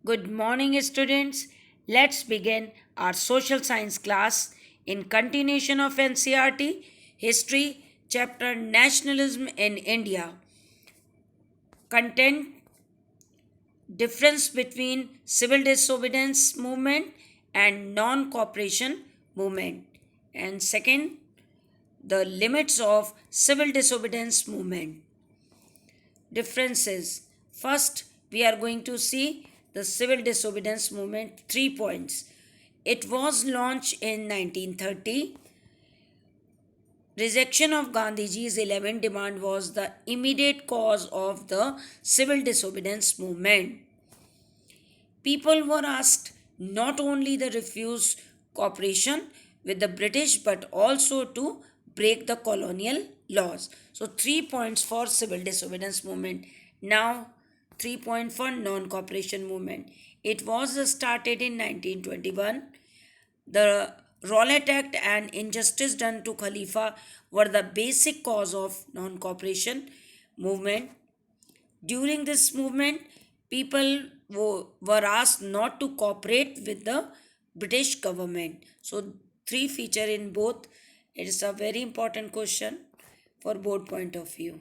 Good morning, students. Let's begin our social science class in continuation of NCRT History, chapter Nationalism in India. Content difference between civil disobedience movement and non cooperation movement. And second, the limits of civil disobedience movement. Differences. First, we are going to see the civil disobedience movement 3 points. It was launched in 1930. Rejection of Gandhiji's 11 demand was the immediate cause of the civil disobedience movement. People were asked not only to refuse cooperation with the British but also to break the colonial laws. So 3 points for civil disobedience movement. Now 3 point for non-cooperation movement. It was started in 1921. The Rowlatt Act and injustice done to Khalifa were the basic cause of non-cooperation movement. During this movement, people were asked not to cooperate with the British government. So, three feature in both. It is a very important question for both point of view.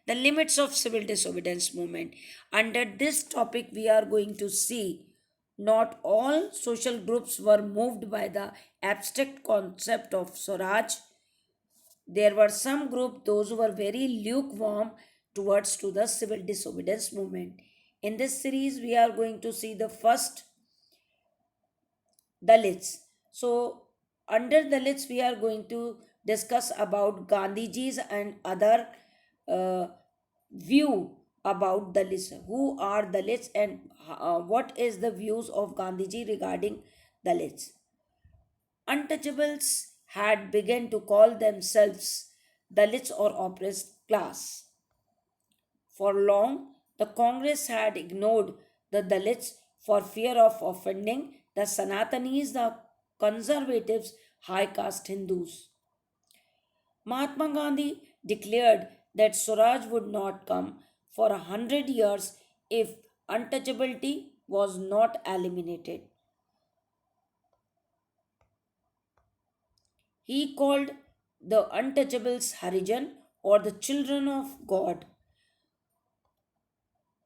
The limits of civil disobedience movement. Under this topic, we are going to see not all social groups were moved by the abstract concept of Swaraj. There were some group those who were very lukewarm towards to the civil disobedience movement. In this series, we are going to see the first Dalits. So, under Dalits, we are going to discuss about Gandhiji's and other uh, view about Dalits. Who are Dalits and what is the views of Gandhiji regarding Dalits? Untouchables had begun to call themselves Dalits or oppressed class. For long, the Congress had ignored the Dalits for fear of offending the Sanatanis, the conservatives, high caste Hindus. Mahatma Gandhi declared that Swaraj would not come for 100 years if untouchability was not eliminated. He called the untouchables Harijan or the children of God.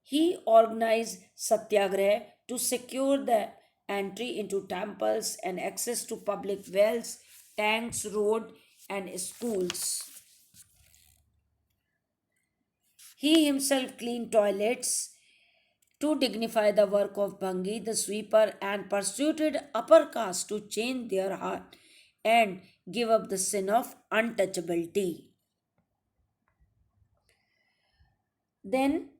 He organized satyagraha to secure the entry into temples and access to public wells, tanks, road, and schools. He himself cleaned toilets to dignify the work of Bhangi, the sweeper, and persuaded upper caste to change their heart and give up the sin of untouchability. Then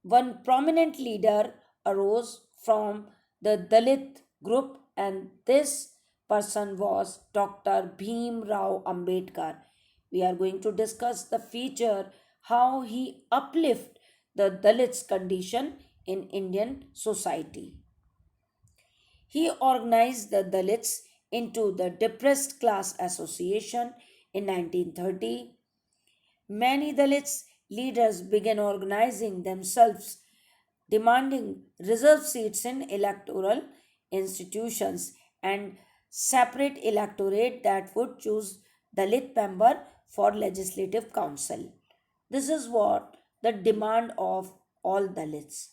one prominent leader arose from the Dalit group, and this person was Dr. Bhim Rao Ambedkar. We are going to discuss the feature how he uplift the Dalits condition in Indian society. He organized the Dalits into the Depressed Class Association in 1930. Many Dalits leaders began organizing themselves, demanding reserved seats in electoral institutions and separate electorate that would choose Dalit member for legislative council. This is what the demand of all Dalits.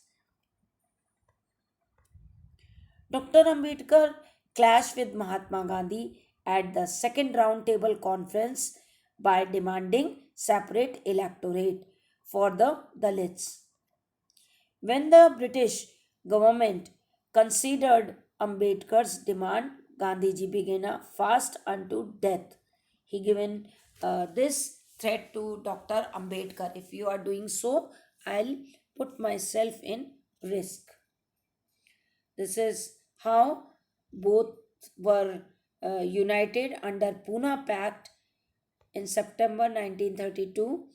Dr. Ambedkar clashed with Mahatma Gandhi at the second roundtable conference by demanding separate electorate for the Dalits. When the British government considered Ambedkar's demand, Gandhiji began a fast unto death. He given this threat to Dr. Ambedkar. If you are doing so, I'll put myself in risk. This is how both were united under Pune Pact in September 1932.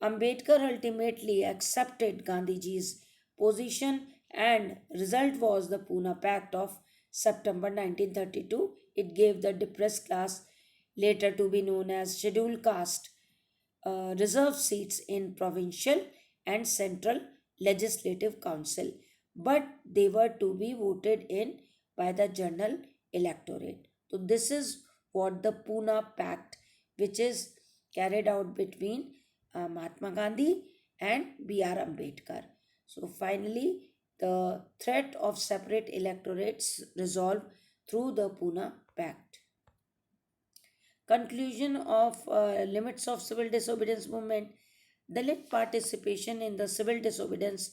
Ambedkar ultimately accepted Gandhiji's position and result was the Pune Pact of September 1932. It gave the depressed class, later to be known as scheduled caste, reserved seats in provincial and central legislative council. but they were to be voted in by the general electorate. So this is what the Pune Pact, which is carried out between Mahatma Gandhi and B.R. Ambedkar. So finally, the threat of separate electorates resolved through the Pune Pact. Conclusion of limits of civil disobedience movement. The lit participation in the civil disobedience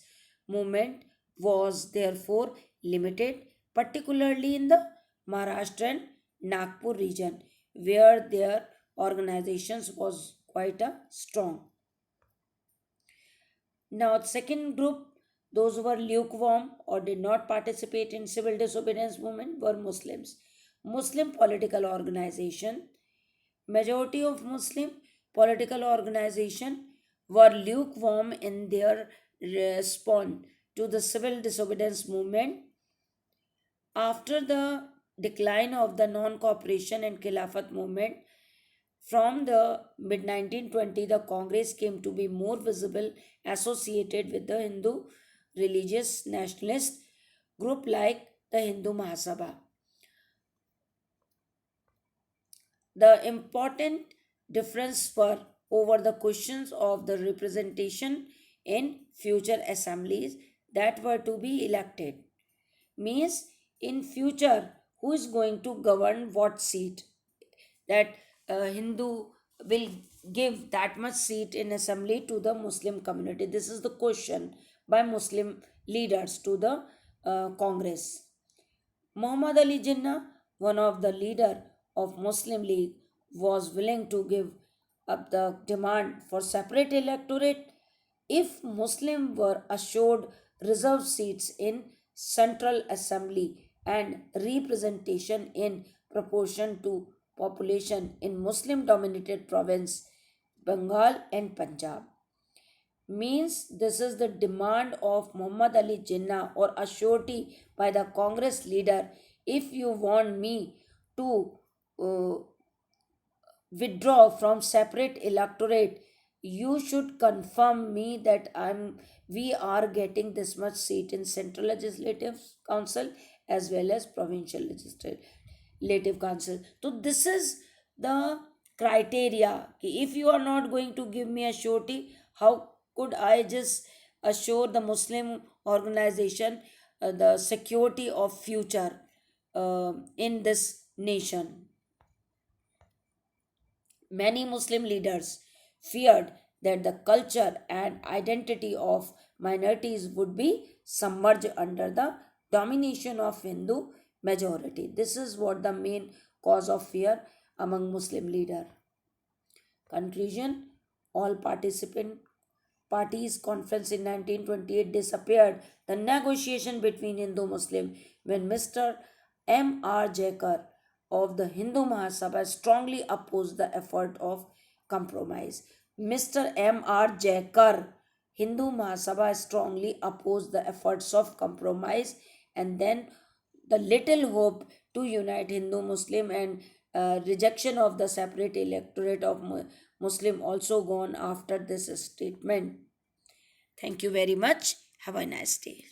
movement was therefore limited, particularly in the Maharashtra and Nagpur region, where their organizations was quite a strong. Now, second group, those who were lukewarm or did not participate in civil disobedience movement were Muslims. Muslim political organization, majority of Muslim political organization were lukewarm in their response to the civil disobedience movement. After the decline of the non-cooperation and Khilafat movement, from the mid 1920, the Congress came to be more visible associated with the Hindu religious nationalist group like the Hindu Mahasabha. The important difference were over the questions of the representation in future assemblies that were to be elected. Means in future, who is going to govern what seat? That Hindu will give that much seat in assembly to the Muslim community. This is the question by Muslim leaders to the Congress. Muhammad Ali Jinnah, one of the leader of Muslim League, was willing to give up the demand for separate electorate if Muslims were assured reserved seats in Central Assembly and representation in proportion to population in Muslim dominated province Bengal and Punjab. Means this is the demand of Muhammad Ali Jinnah or a surety by the Congress leader. If you want me to uh, withdraw from separate electorate, you should confirm me that we are getting this much seat in Central Legislative Council as well as Provincial Legislative Council. So this is the criteria. If you are not going to give me a surety, how could I just assure the Muslim organization the security of future in this nation? Many Muslim leaders feared that the culture and identity of minorities would be submerged under the domination of Hindu majority. This is what the main cause of fear among Muslim leaders. Conclusion: all participant parties conference in 1928 disappeared. The negotiation between Hindu Muslim when Mr. M. R. Jaikar of the Hindu Mahasabha strongly opposed the effort of compromise. Mr. M. R. Jaikar, Hindu Mahasabha strongly opposed the efforts of compromise, and then the little hope to unite Hindu Muslim and rejection of the separate electorate of Muslim also gone after this statement. Thank you very much. Have a nice day.